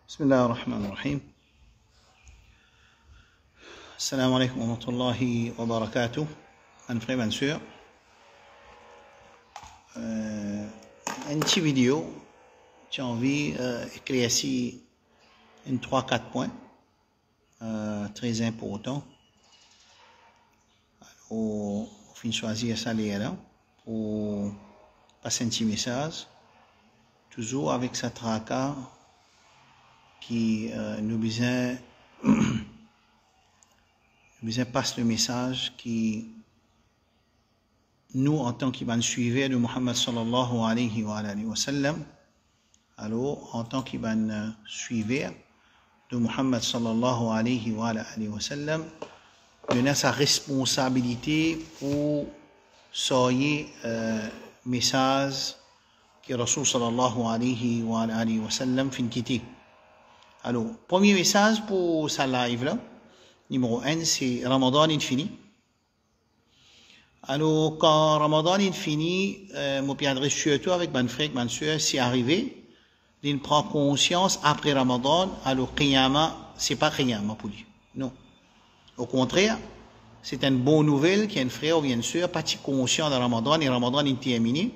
بسم الله الرحمن الرحيم. السلام عليكم ورحمة الله وبركاته. Mes frères, mes sœurs, une petite vidéo, j'ai envie d'écrire ici une 3-4 points très importants. On finit choisir ça là pour passer un petit message, toujours avec sa tracas qui nous passe le message qui nous en tant qu'Ibn suiveurs de Muhammad sallallahu alayhi wa sallam, alors en tant qu'Ibn suiveurs de Muhammad sallallahu alayhi wa sallam, on a sa responsabilité pour soyer message que Rasul sallallahu alayhi wa sallam fin quitter. Alors, premier message pour sa live là, numéro 1, c'est Ramadan est fini. Alors, quand Ramadan est fini, mon père adresse surtout avec mon frère, ma soeur, c'est arrivé, il prend conscience après Ramadan, alors Qiyama, c'est pas Qiyama pour lui. Non. Au contraire, c'est une bonne nouvelle qu'un frère ou une soeur, pas conscient de Ramadan, et Ramadan est terminé.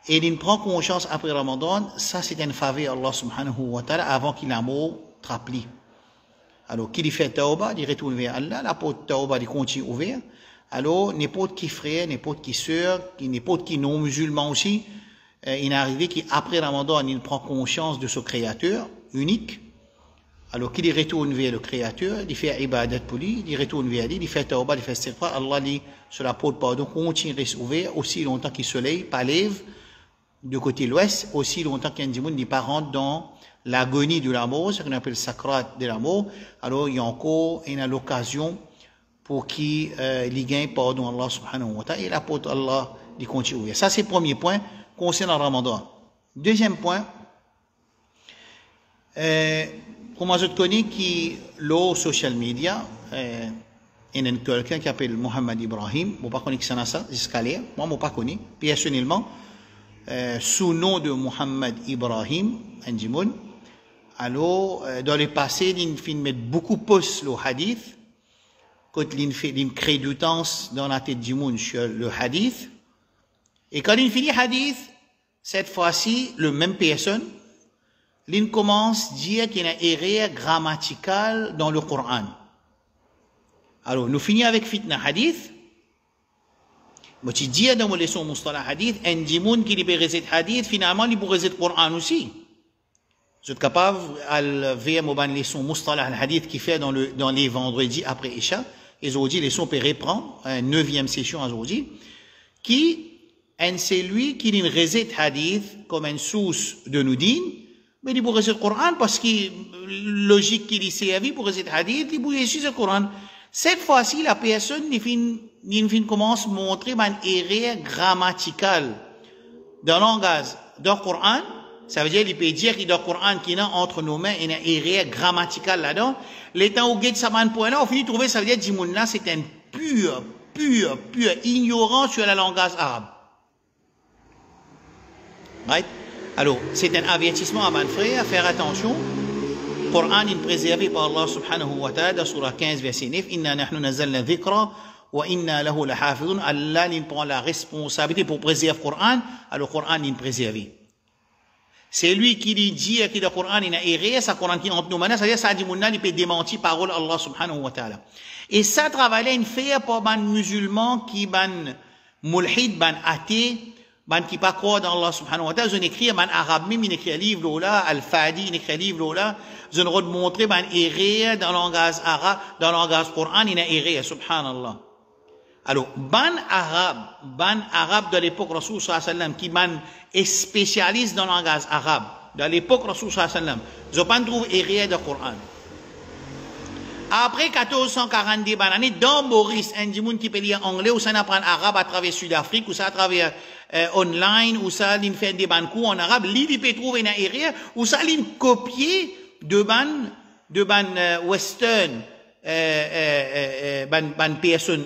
Et il prend conscience après Ramadan, ça c'est une faveur Allah subhanahu wa ta'ala avant qu'il l'amour trappli. Alors, qu'il fait tauba, il retourne vers Allah, la porte tauba, il continue ouvert. Alors, n'importe qui frère, n'importe qui sœur, n'importe qui non-musulman aussi, il est arrivé qu'après Ramadan, il prend conscience de ce Créateur unique. Alors, qu'il retourne vers le Créateur, il fait ibadat pour lui, il retourne vers lui, il fait tauba, il fait istighfar, Allah dit, sur la porte pardon, continue reste ouvert aussi longtemps que le soleil pas lève de côté l'ouest, aussi longtemps qu'un démon n'est pas rentre dans l'agonie de la mort, ce qu'on appelle le sacrat de la mort. Alors, il y a encore l'occasion pour qui il gagne pardon Allah subhanahu wa ta'ala et la porte Allah il continue ouvert. Ça, c'est le premier point concernant le Ramadan. Deuxième point, comment je te connais qui l'eau social media, il y a quelqu'un qui s'appelle Mohamed Ibrahim, je ne sais pas connaître ça jusqu'à l'air, moi je ne sais pas connaître, personnellement, sous nom de Mohamed Ibrahim, Anjimoun. Alors, dans le passé, il fait mettre beaucoup de posts le hadith, quand il crée du temps dans la tête du monde sur le hadith. Et quand il finit hadith, cette fois-ci, le même personne, il commence à dire qu'il y a une erreur grammaticale dans le Coran. Alors, nous finissons avec fitna hadith. Mais tu dis dans mon leçon mustalah hadith, un dimoun qui peut réciter hadith, finalement, il peut réciter le Coran aussi. Vous êtes capable de faire une leçon mustalah hadith qui fait dans les vendredis après Isha. Et aujourd'hui, les leçons peut reprendre, une 9e session aujourd'hui, qui, c'est lui qui récite hadith comme une source de nous dire, mais il peut réciter le Coran parce que logique qu'il y servi pour réciter hadith, il peut réciter le Coran. Cette fois-ci, la personne, il commence à montrer une erreur grammaticale dans le langage du Coran. Ça veut dire, il peut dire qu'il y a dans le Coran qui est entre nos mains, il y a une erreur grammaticale là-dedans. Les temps où il y a ce point-là, on finit de trouver, ça veut dire, Dimoun-là, c'est un pur ignorant sur le langage arabe. Right? Alors, c'est un avertissement à mon frère, à faire attention. Le Coran est préservé par Allah subhanahu wa ta'ala, dans surah 15, verset 9, Inna nahnu nazzalna dhikra, wa inna lahu lahafidun. Allah, il prend la responsabilité pour préserver le Coran, alors le Coran est préservé. C'est lui qui dit que le Coran est erré, ça Coran qui est entre nous maintenant, c'est-à-dire ça dit mon il peut démentir parole Allah subhanahu wa ta'ala. Et ça travaille une faire pour les musulmans qui ban mulhid, ban athée, ban qui pas croire dans Allah subhanahu wa ta'ala, ils ont écrit ban arabe même, ils écrit un livre là, Al-Fadi, ils écrit un livre là, ils ont montré ban erré dans le langage arabe, dans le langage Coran, il est erré, subhanallah. Alors, ban arabe de l'époque Rasul sallallahu alayhi wa sallam, qui ban est spécialiste dans le langage arabe, dans l'époque Rasul sallallahu alayhi wa sallam, ils n'ont pas trouvé erreur dans le Coran. Après 1442 années, dans Maurice, un dimoun qui peut lire anglais, ou ça apprend arabe à travers Sud-Afrique, ou ça à travers online, ou ça il fait des ban cours en arabe, il peut trouver une erreur, ou ça il copier de ban western, ban personne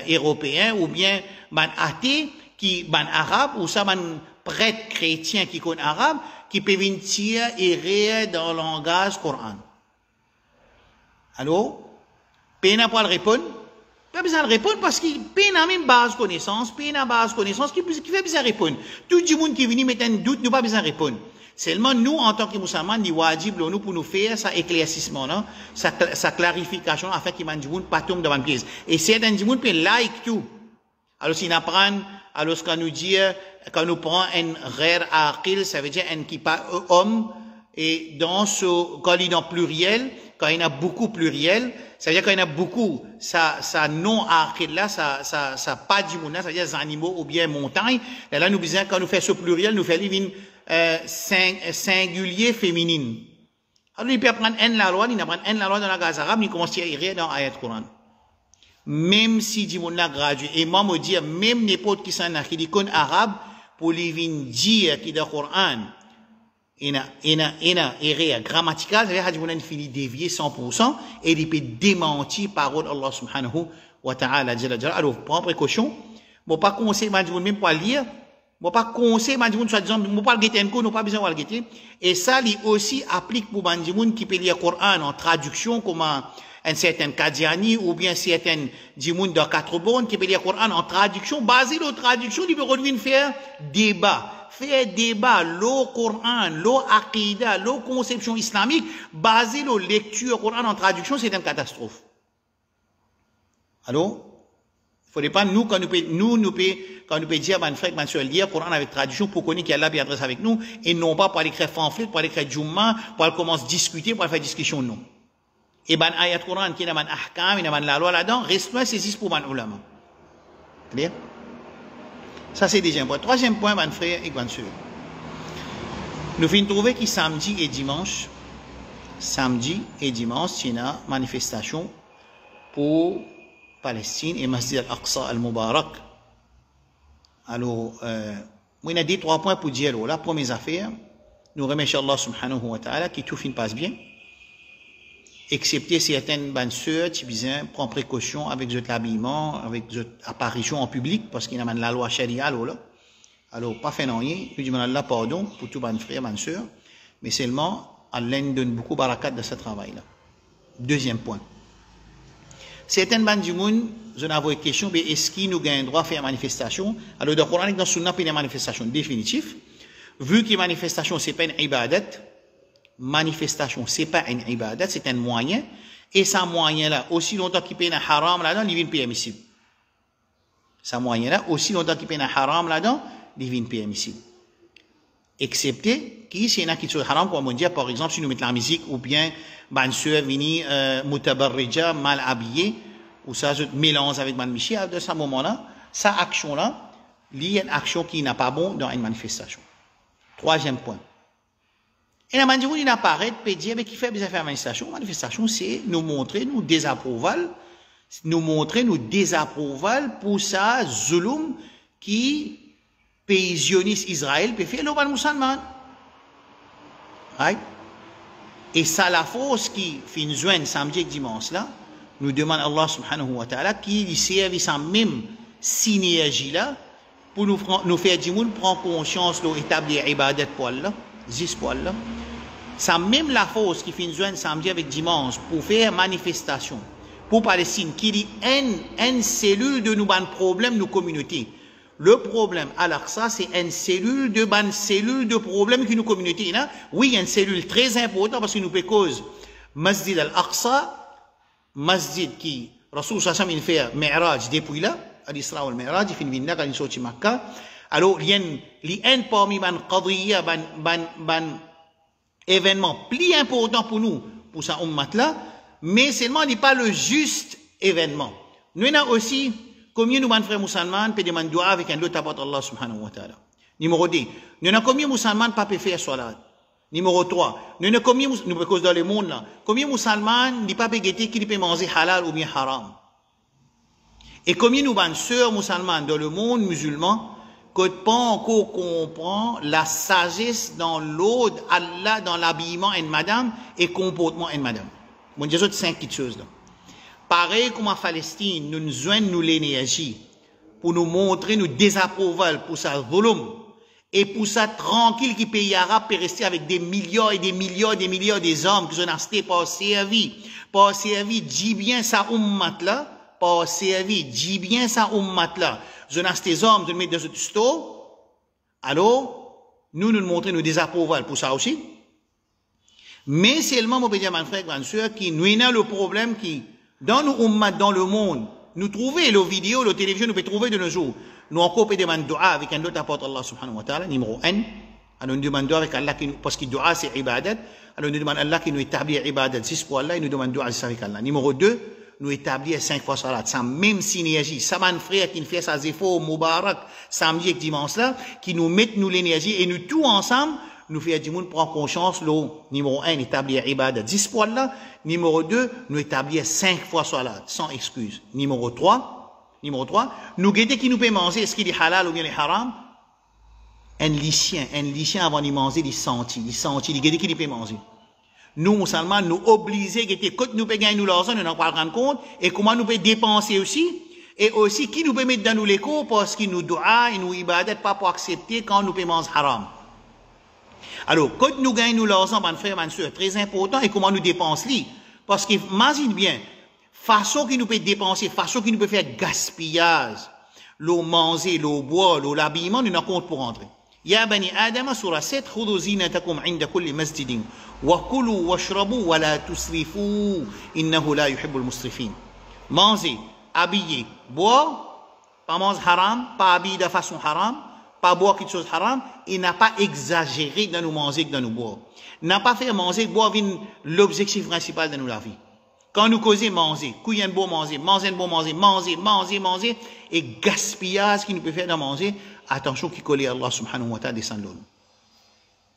européen, ou bien ban athée, qui ban arabe, ou ça ban prêtre chrétien qui connaît arabe, qui peut venir et rire dans le langage Coran. Alors, peine pas le répondre. Pas besoin de répondre parce qu'il peine à même base connaissance, peine à base connaissance qui fait besoin de répondre. Tout le monde qui est venu mettre un doute, nous pas besoin de répondre. Seulement nous, en tant que musulmans, nous wajib nous pour nous faire ça éclaircissement, non? Ça clarification afin qu'il ne pas tomber dans une pièce. Et certains gens peuvent like tout. Alors s'ils apprennent, alors quand nous dit, quand nous prenons un rare aqil, ça veut dire un qui pas homme, et dans ce, quand il est dans pluriel, quand il y en a beaucoup pluriel, ça veut dire quand il y en a beaucoup, ça non aqil là, ça pas du monde, ça veut dire des animaux ou bien montagnes. Et là, nous disons, quand nous faisons ce pluriel, nous faisons une singulier féminine. Alors, il peut apprendre un la loi, il apprend un la loi dans la gaz arabe, il commence à y dans l'ayat Coran. Même si du monde là gradué, et moi me dire, même n'importe qui s'en a, qui dit qu'on arabe, pour les dire qui dans le Coran, erreur grammaticale, ça veut dire qu'il fini dévier 100%, et il peut démentir parole Allah subhanahu wa ta'ala. Alors, prends précaution, bon, pas conseiller, même pas lire, bon, pas conseiller, soit disant, bon, pas le guetter, nous pas besoin de le guetter. Et ça, il aussi applique pour Bandimoun qui peut lire le Coran en traduction, comme un certain Kadiani, ou bien certain Dimoun dans 4 bornes qui peut lire le Coran en traduction, basé sur la traduction, il peut revenir faire débat. Faire débat, le Coran, le Aqidah, le conception islamique, basé sur la lecture Coran en traduction, c'est une catastrophe. Alors, il faudrait pas nous, quand nous peut dire, man frère, man soeur, lire Coran avec traduction pour connaître qu'il y a là, bien adresse avec nous, et non pas pour aller écrire pamphlet, pour aller écrire Jumma, pour aller commencer à discuter, pour aller faire discussion, non. Et ben, ayat Coran, qui n'a pas d'ahkam, il n'a pas de la loi là-dedans, reste-moi, c'est 6 pour man ulama. Clair? Ça, c'est déjà un point. Troisième point, man frère et man soeur. Nous finissons trouver que samedi et dimanche, il y a une manifestation pour Palestine et Masjid al-Aqsa al-Mubarak. Alors, il y a 2-3 points pour dire. La première affaire, nous remercions Allah subhanahu wa ta'ala qui tout fin passe bien. Excepté certaines bonnes sœurs qui prennent précaution avec l'habillement, avec l'apparition en public, parce qu'il y a la loi sharia là. Alors, pas fait rien, nous disons Allah pardon pour tous les frères, bonnes sœurs, mais seulement Allah nous donne beaucoup de barakat de ce travail-là. Deuxième point. Certaines bandes du monde, je n'avais une question, mais est-ce qu'il nous gagne droit à faire manifestation? Alors, dans le Coran, dans le Sunna, il y a une manifestation définitive. Vu que manifestation, c'est pas une ibadat, manifestation, c'est pas une ibadat, c'est un moyen, et ce moyen-là, aussi longtemps qu'il paye un haram là-dedans, il devient permissible. Ce moyen-là, aussi longtemps qu'il paye un haram là-dedans, il devient permissible. Excepté, qui, s'il y en a qui sont haram, comme on dit, par exemple, si nous mettons la musique, ou bien, ban sœur vini, mutabarrija, mal habillé, ou ça, je mélange avec ban michi, à ce moment-là, sa action-là, il y a une action qui n'est pas bon dans une manifestation. Troisième point. Et la manifestation, il apparaît, peut dire, mais qui fait besoin de faire manifestation? Manifestation, c'est nous montrer, nous désapproval, pour ça, zulum, qui, pays zioniste Israël, peut faire le musulman. Right? Et ça, la force qui finit joindre samedi et dimanche là, nous demande Allah subhanahu wa ta'ala qui serve sa même synergie là, pour nous faire du monde prendre conscience de l'établir ibadat pour Allah, zis pour Allah. Ça même la force qui finit joindre samedi avec dimanche pour faire manifestation pour Palestine, qui dit une cellule de nous ban problème, nos communautés. Le problème, alors ça, c'est une cellule de problème qui nous communauté. Oui, il y a une cellule très importante parce que nous peut cause Masjid al-Aqsa, Masjid qui, Rasul Sassam, il fait Mi'raj depuis là, à l'Isra wal Mi'raj, il fait une vinna quand il sortit Makkah. Alors, il y a un parmi ban qadriya, ban événement plus important pour nous, pour sa ummat là, mais seulement, il n'est pas le juste événement. Nous avons aussi, combien nous, frères musulmans, peut demander dua avec un autre tabat Allah subhanahu wa ta'ala. Numéro 2, nous avons combien musulmans pas peut faire salat. Numéro 3, nous avons combien, nous peut cause dans le monde là, combien musulmans n'est pas peut guetter qui peut manger halal ou bien haram. Et combien nous, sœurs musulmans dans le monde musulman, que pas encore comprend la sagesse dans l'ordre Allah, dans l'habillement et madame, et comportement et madame. Bon, j'ai autres 5 petites choses là. Pareil comme en Palestine, nous nous joignons l'énergie pour nous montrer, nous désapproval pour sa volume Et pour ça, tranquille, qui pays arabe peut rester avec des millions et des millions et des millions des hommes qui sont restés pas servi, dis bien ça ummat là, pas servi, dis bien ça ummat là. Ils ont ces hommes, ils mettent dans ce sto. Alors, nous montrons nous désapprouvons pour ça aussi. Mais seulement, mon petit mon frère, grande soeur, qui nous a le problème qui, dans nos ummat, dans le monde, nous trouvons les vidéos, la télévision, nous pouvons trouver de nos jours. Nous encore peut demander dua avec un autre apporte Allah subhanahu wa ta'ala, numéro 1. Alors nous demandons avec Allah, parce que dua c'est ibadat. Alors nous demandons Allah qui nous établit ibadat 6 pour Allah et nous demandons dua avec Allah. Numéro 2, nous établir 5 fois salat. Ça même synergie. Ça man frère qui nous fait sa zéfo, Moubarak, samedi et dimanche là, qui nous met nous l'énergie et nous tous ensemble, nous fait du monde prendre conscience, le numéro 1, établir ibadat 10 pour Allah. Numéro 2, nous établir 5 fois salat, sans excuse. Numéro 3, nous guetter qui nous peut manger, est-ce qu'il est halal ou bien il est haram? Un lycien avant de manger, il sentit, il guetter qui nous peut manger. Nous, musulmans, nous obligés, guetter, quand nous peut gagner nous l'argent, nous n'en pas rendre compte, et comment nous peut dépenser aussi, et aussi qui nous peut mettre dans nous les cours, parce qu'il nous doit, et nous ibadat pas pour accepter quand nous peut manger haram. Alors, quand nous gagnons nous l'argent, mon frère, ma soeur, très important, et comment nous dépensons, parce que, imagine bien, façon qui nous peut dépenser, façon qui nous peut faire gaspillage, l'eau manger, l'eau boire, l'eau l'habillement, nous n'en compte pour rentrer. Ya bani Adam, surah 7, khudhu zinatakum inda kulli masjidin, wa kulu washrabu wa la tusrifu, innahu la yuhibbul musrifin. Manger, habiller, boire, pas manger haram, pas habiller de façon haram, pas boire quelque chose haram, et n'a pas exagéré dans nous manger que dans nous boire. N'a pas fait manger, boire l'objectif principal de nous la vie. Quand nous causons manger, couillons bon manger, manger, et gaspillage qui nous peut faire de manger, attention qui colle à Allah subhanahu wa ta'ala descend l'eau.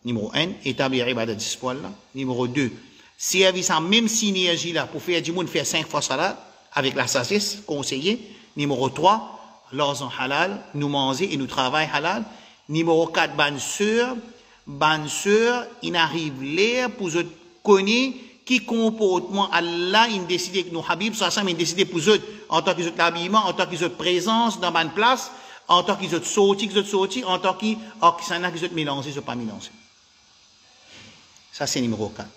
Numéro 1, établir ibadat 10 poils là. Numéro 2, servir sa même synergie là pour faire du monde faire 5 fois salat avec la sagesse conseillée. Numéro 3, l'argent halal, nous manger et nous travailler halal. Numéro 4, bonne sœur, il arrive l'air pour vous connaître qui comportement Allah il décide que nos habib ça il décide pour eux en tant qu'ils ont l'habillement en tant qu'ils ont présence dans une place en tant qu'ils ont sorti en tant qu'ils ont mélangé ils ont pas mélangé ça c'est numéro 4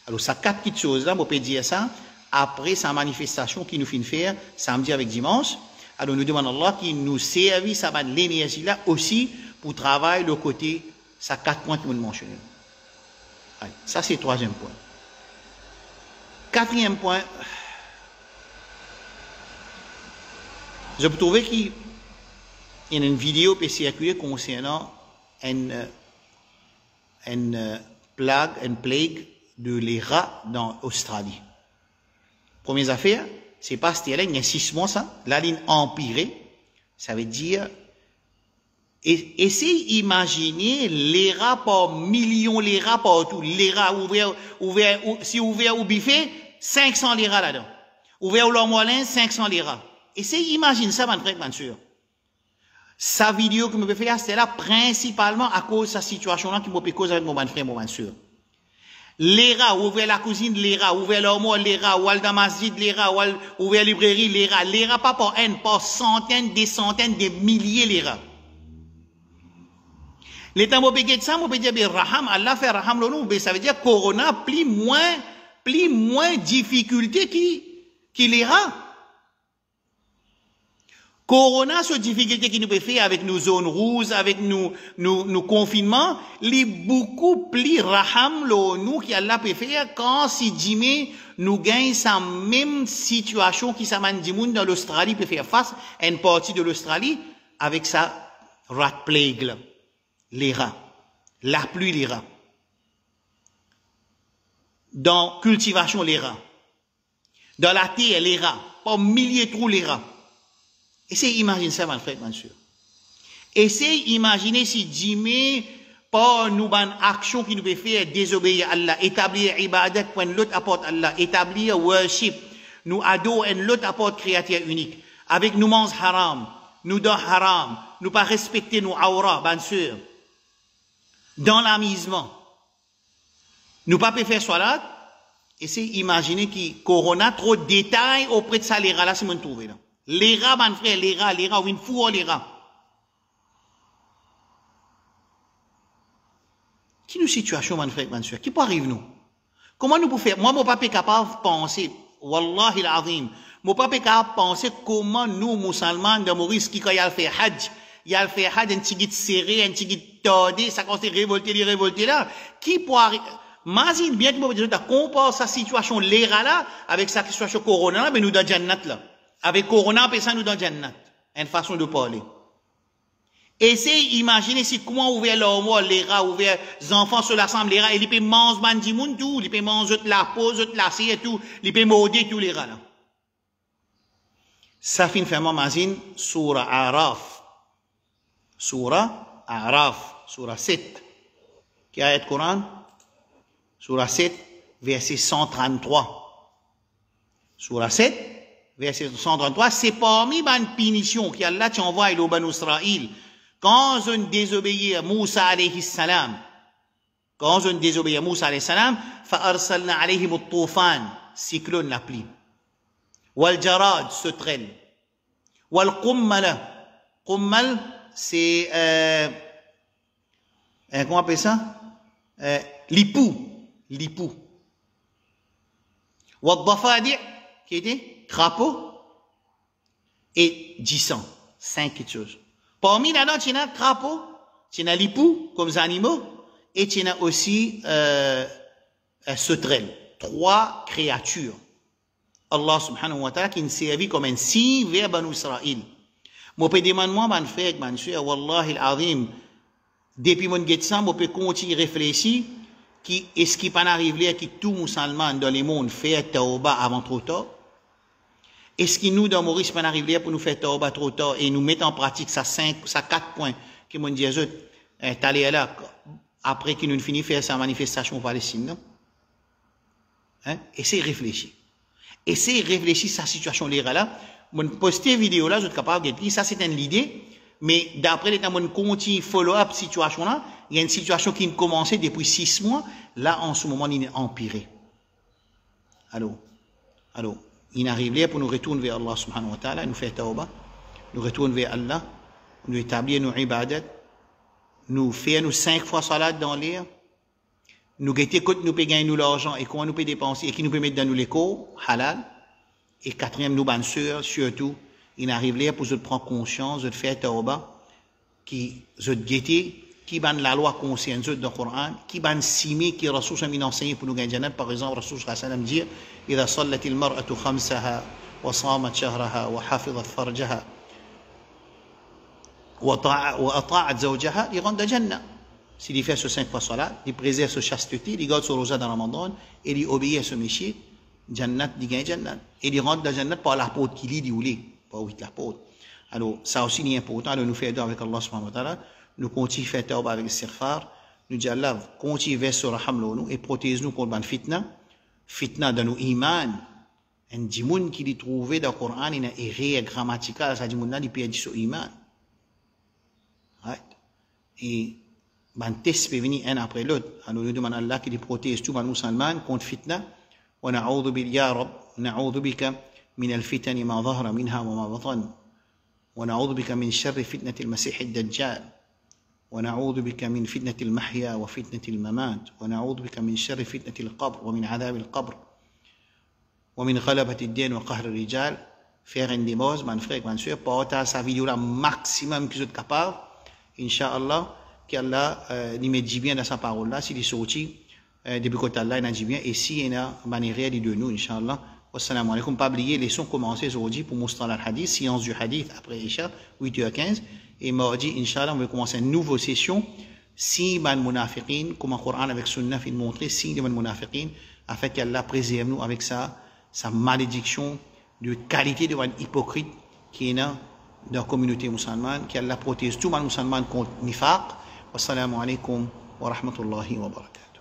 alors ça 4 petites choses là on peut dire ça après sa manifestation qui nous fait faire samedi avec dimanche alors nous demandons Allah qui nous serve ça va l'énergie là aussi pour travailler le côté ça 4 points que nous mentionnons ça c'est le 3e point. 4e point, je peux trouver qu'il y a une vidéo qui peut circuler concernant une plague de les rats dans l'Australie. Première affaire, c'est pas c'était là, il y a 6 mois ça, la ligne empirée, ça veut dire, essayez d'imaginer les rats par millions, les rats partout, les rats si ouvert ou biffé, 500 liras là-dedans. Ouvert au moyen, 500 liras. Essayez d'imaginer ça, mon frère, ma soeur. Sa vidéo que je me fais faire, c'est là principalement à cause de sa situation-là qui me fait cause avec mon frère, mon soeur. Les rats, ouvert la cuisine, les rats, ouvert l'armoire, les rats, ou dans masjid, les rats, ouvert la librairie, les rats pas par haine, par centaines, des centaines, des milliers, les rats. L'état de ça, on peut dire, raham, Allah fait raham, ça veut dire, corona, plus moins difficulté qui les rats. Corona, cette difficulté qui nous peut faire avec nos zones rouges, avec nos confinements, les beaucoup plus raham, nous, qui Allah peut faire quand si Jimmy nous gagne sa même situation qui s'amène du monde dans l'Australie peut faire face à une partie de l'Australie avec sa rat plague, là. Les rats. La pluie, les rats. Dans cultivation, les rats. Dans la terre, les rats. Par milliers de trous, les rats. Essayez d'imaginer ça, mon frère, ma soeur. Essayez d'imaginer si Jimmy, par nous, une action qui nous peut faire désobéir à Allah, établir ibadat pour l'autre apporte Allah, établir worship, nous adorer l'autre apporte créateur unique. Avec nous mange haram, nous dort haram, nous pas respecter nos aura, ma soeur. Dans l'amusement, nous pas peut faire salat, essayez d'imaginer que Corona trop de détails auprès de ça, les rats là, c'est mon trouvé là. Les rats, mon frère, les rats, ou une fourre, les rats. Qui nous situation, mon frère, mon soeur? Qui peut arriver nous? Comment nous pouvons faire? Moi, mon papa est capable de penser, Wallahi l'azim, mon papa est capable de penser comment nous, musulmans de Maurice, qui quand il a fait Hajj, un petit guide serré, un petit guide tordé, ça commence à révolter là. Qui peut arriver? Imagine bien que vous pouvez comparer sa situation là, avec sa situation corona, mais nous dans Jannat là. Avec corona, puis ça nous dans Jannat. Une façon de parler. Essayez d'imaginer si comment ouvrir l'homme, les rats, ouvrir les enfants sur l'assemblée, les rats, et ils peuvent manger bandimoun tout, ils peuvent manger la peau, la cire et tout, ils peuvent morder tous les rats là. Ça finit vraiment imagine, Surah Araf. Surah Araf, Surah 7. Qui a été Coran? Surah 7, verset 133. Surah 7, verset 133, c'est parmi les punitions qu'Allah t'envoie au Banu Israël. Quand on désobéit à Moussa alayhi salam, quand on désobéit à Moussa alayhi salam, فَأَرْسَلْنَا عَلَيْهِمُ الطُّوفَانِ, cyclone la pluie. وَالْجَرَادِ, sauterelle. وَالْقُمَّلَ, قُمَّل, c'est, comment on appelle ça? L'ipou. وَالضَّفَادِعِ, qui était crapaud, et 10 ans. 5 choses. Parmi là-dedans, tu as crapaud, tu as l'ipou, comme les animaux, et tu as aussi sauterelle. 3 créatures. Allah subhanahu wa ta'ala qui nous servi comme un signe vers Banu Israël. Moi, je peux demander, mon frère, mon soeur, Wallahi al-Azim, depuis mon guet-sang, je peux continuer à réfléchir, est-ce qu'il peut arriver que tout musulman dans le monde fait tawba avant trop tard? Est-ce que nous, dans Maurice, peut arriver pour nous faire tawba trop tard et nous mettre en pratique ça 4 points que mon Dieu est allé là après que nous finissons de faire sa manifestation en Palestine, non? Hein? Essayez de réfléchir. Essayez de réfléchir à sa situation là. Mon posté vidéo là, je suis capable de dire, ça c'est une idée, mais d'après les temps, mon continue follow-up situation là, il y a une situation qui a commencé depuis 6 mois, là en ce moment il est empiré. Alors, il arrive là pour nous retourner vers Allah subhanahu wa ta'ala, nous faire tawba, nous retourner vers Allah, nous établir nos ibadat, nous faire 5 fois salat dans l'air, nous guetter quand nous pouvons gagner l'argent et comment nous pouvons dépenser et qui nous peut mettre dans nos l'écho, halal. Et 4e, nous, bonnes sœurs, surtout, il arrive là pour se prendre conscience de faire tawba, qui se guetter, qui ban la loi consciente dans le Coran, qui ban simi, qui Rasoul s'est enseigné pour nous gagner jannat. Par exemple, Rasoul sallam dit, إذا صلت المرأة خمسها وصامت شهرها وحفظت فرجها وأطاعت زوجها il rentre dans Jannah. S'il fait ce 5 fois salat, il préserve sa chasteté, il garde son rosa dans Ramadan et il obéit à ce métier, Jannat, il gagne Jannat. Et il rentre dans Jannat par la porte qu'il dit, pas ouvrir la porte. Alors, ça aussi est important de nous faire avec Allah subhanahu wa ta'ala. Nous continuons à faire tawba avec istighfar. Nous disons Allah, continue vers ce raham nous et protège-nous contre la fitna. Fitna dans nos iman. Un dimoun qui est trouvé dans le Coran, il a une erreur grammaticale, ça dit que il peut dire son iman. Et ben test peut venir un après l'autre. Alors nous demandons à Allah qu'il protège tous les musulmans contre fitna. ونعوذ بك يا رب نعوذ بك من الفتن ما ظهر منها وما بطن ونعوذ بك من شر فتنة المسيح الدجال ونعوذ بك من فتنة المحيا وفتنة الممات ونعوذ بك من شر فتنة القبر ومن عذاب القبر ومن غلبة الدين وقهر الرجال. Faire une démose, mon frère, mon soeur, partage sa vidéo là maximum que vous êtes capable. Inch'Allah, qu'Allah nous met bien dans sa parole là, s'il est sorti depuis que Allah il a dit bien, et si il y a une manière de nous, Inch'Allah. Wassalamu alaikum. Pas oublier, les sons commencés aujourd'hui pour Mustalah al-Hadith, science du Hadith après Isha, 8h15. Et mardi, Inch'Allah, on va commencer une nouvelle session. Si man munafiqin, comme le Coran avec Sunnah, il montre si man munafiqin, afin qu'Allah préserve nous avec sa malédiction de qualité de hypocrite qui est dans la communauté musulmane, qu'Allah protège tout le musulman contre nifaq. Wassalamu alaikum wa rahmatullahi wa barakatuh.